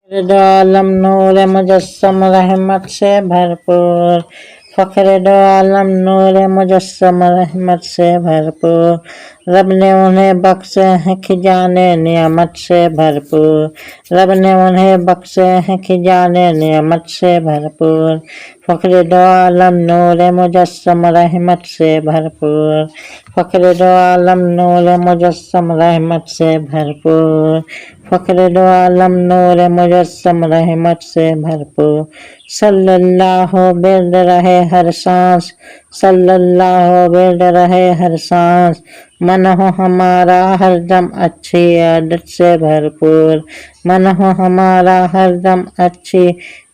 दो आलम नूर मुजस्सम रहमत से भरपूर, फख्र दो आलम नूर मुजस्सम रहमत से भरपूर। रब ने उन्हें बख्शे हैं खिजाने नियामत से भरपूर, रब ने उन्हें बख्शे हैं खिजाने नियामत से भरपूर। फख्र दो आलम नूर मुजस्सम रहमत से भरपूर, फख्र दो आलम नूर मुजस्सम रहमत से भरपूर, फख्र दो आलम नूर मुजस्सम रहमत से भरपूर। सल्लल्लाहु बिर्द रहे हर सांस, सल्लल्लाहु बिर्द रहे हर सांस। मन हो हमारा हरदम अच्छी आदत से भरपूर, मन हो हमारा हरदम अच्छी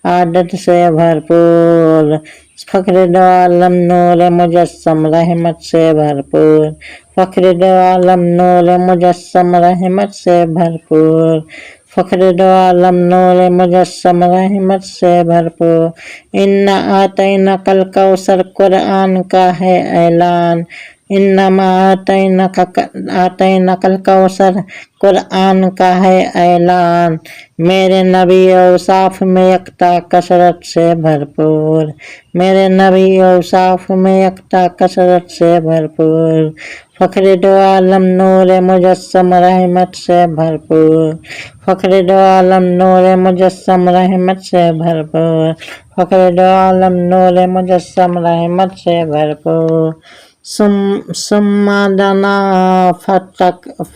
आदत से भरपूर। फख्र दो आलम नूर मुजस्सम रहमत से भरपूर, फख्र दो आलम नूर मुजस्सम रहमत से भरपूर, फख्र दो आलम नूर मुजस्सम रहमत से भरपूर। इन्ना आतैना कल कौसर कुरान का है ऐलान, इन्नमा आतैना कल कौसर कुरान का है ऐलान। मेरे नबी औसाफ में यकता कसरत से भरपूर, मेरे नबी औसाफ में यकता कसरत से भरपूर। फख्र दो आलम नूर मुजस्सम रहमत से भरपूर, फख्र दो आलम नूर मुजस्सम रहमत से भरपूर, फख्र दो आलम नूर मुजस्सम रहमत से भरपूर। सुम्मा दना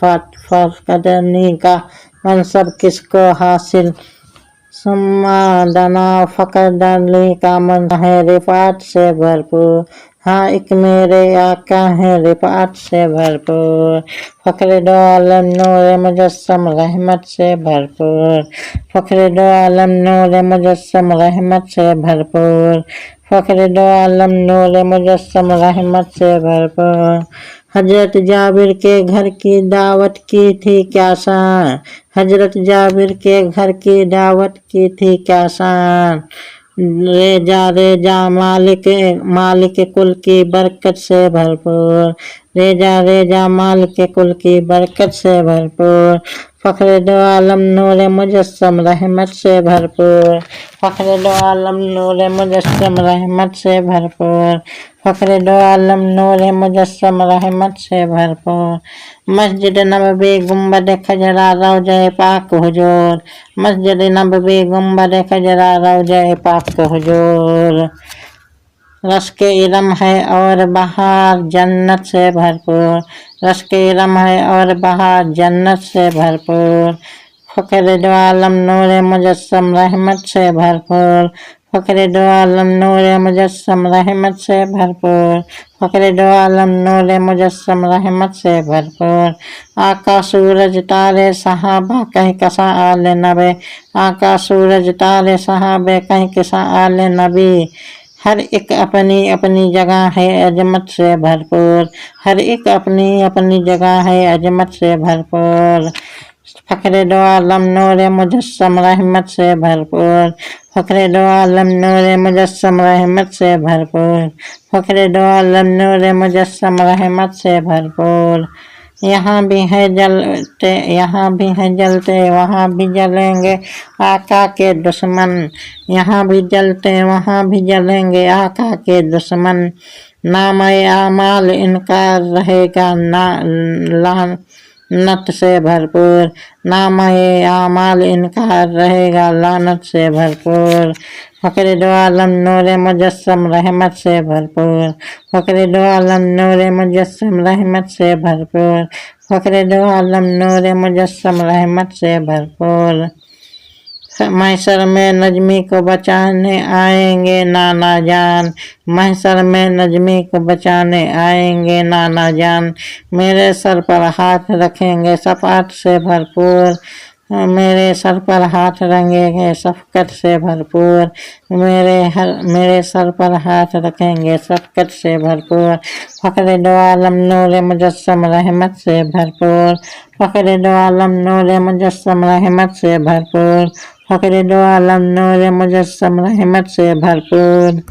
फतकदनी का मनसब किसको हासिल, सुम्मा दना फकदनी का मन है रिफात से भरपूर। हाँ एक मेरे आका है रिफात से भरपूर। फख्र दो आलम नूर मुजस्सम रहमत से भरपूर, फख्र दो आलम नूर मुजस्सम रहमत से भरपूर, फख्र दो आलम नूर मुजस्सम रहमत से भरपूर। हजरत जाबिर के घर की दावत की थी क्या शान, हजरत जाबिर के घर की दावत की थी क्या शान। रेजा मालिक कुल की बरकत से भरपूर, रेजा मालिक कुल की बरकत से भरपूर। फख्र दो आलम नूर मुजस्सम रहमत से भरपूर, फख्र दो आलम नूर मुजस्सम रहमत से भरपूर, फख्र दो आलम नूर मुजस्सम रहमत से भरपूर। मस्जिद नबवी गुंबद खजरा रौज़े पाक हुजूर, मस्जिद नबवी गुंबद खजरा रौज़े पाक हुजूर। रश्क इरम है और बहार जन्नत से भरपूर, रश्क इरम है और बहार जन्नत से भरपूर। फख्र दो आलम नूर मुजस्सम रहमत से भरपूर, फख्र दो आलम नूर मुजस्सम रहमत से भरपूर, फख्र दो आलम नूर मुजस्सम रहमत से भरपूर। आका सूरज तारे सहाबा कहीं कसा आले नबी, आका सूरज तारे सहाबे कहीं कसा आले नबी। हर एक अपनी अपनी जगह है अजमत से भरपूर, हर एक अपनी अपनी जगह है अजमत से भरपूर। फख्र दो आलम नूर मुजस्सम रहमत से भरपूर, फख्र दो आलम नूर मुजस्सम रहमत से भरपूर, फख्र दो आलम नूर मुजस्सम रहमत से भरपूर। यहाँ भी है जलते, यहाँ भी है जलते, वहाँ भी जलेंगे आका के दुश्मन, यहाँ भी जलते वहाँ भी जलेंगे आका के दुश्मन। नाम-ए आमाल इनका रहेगा लानत से भरपूर, नाम-ए आमाल इनका रहेगा लानत से भरपूर। फख्र दो आलम नूर मुजस्सम रहमत से भरपूर, फख्र दो आलम नूर मुजस्सम रहमत से भरपूर, फख्र दो आलम नूर मुजस्सम रहमत से भरपूर। महशर में नजमी को बचाने आएंगे नाना जान, महशर में नजमी को बचाने आएंगे नाना जान। मेरे सर पर हाथ रखेंगे शफाअत से भरपूर, मेरे सर पर हाथ रखेंगे शफकत से भरपूर, मेरे सर पर हाथ रखेंगे शफकत से भरपूर। फख्र दो आलम नूर मुजस्सम रहमत से भरपूर, फख्र दो आलम नूर मुजस्सम रहमत से भरपूर, फख्र दो आलम नूर मुजस्सम रहमत से भरपूर।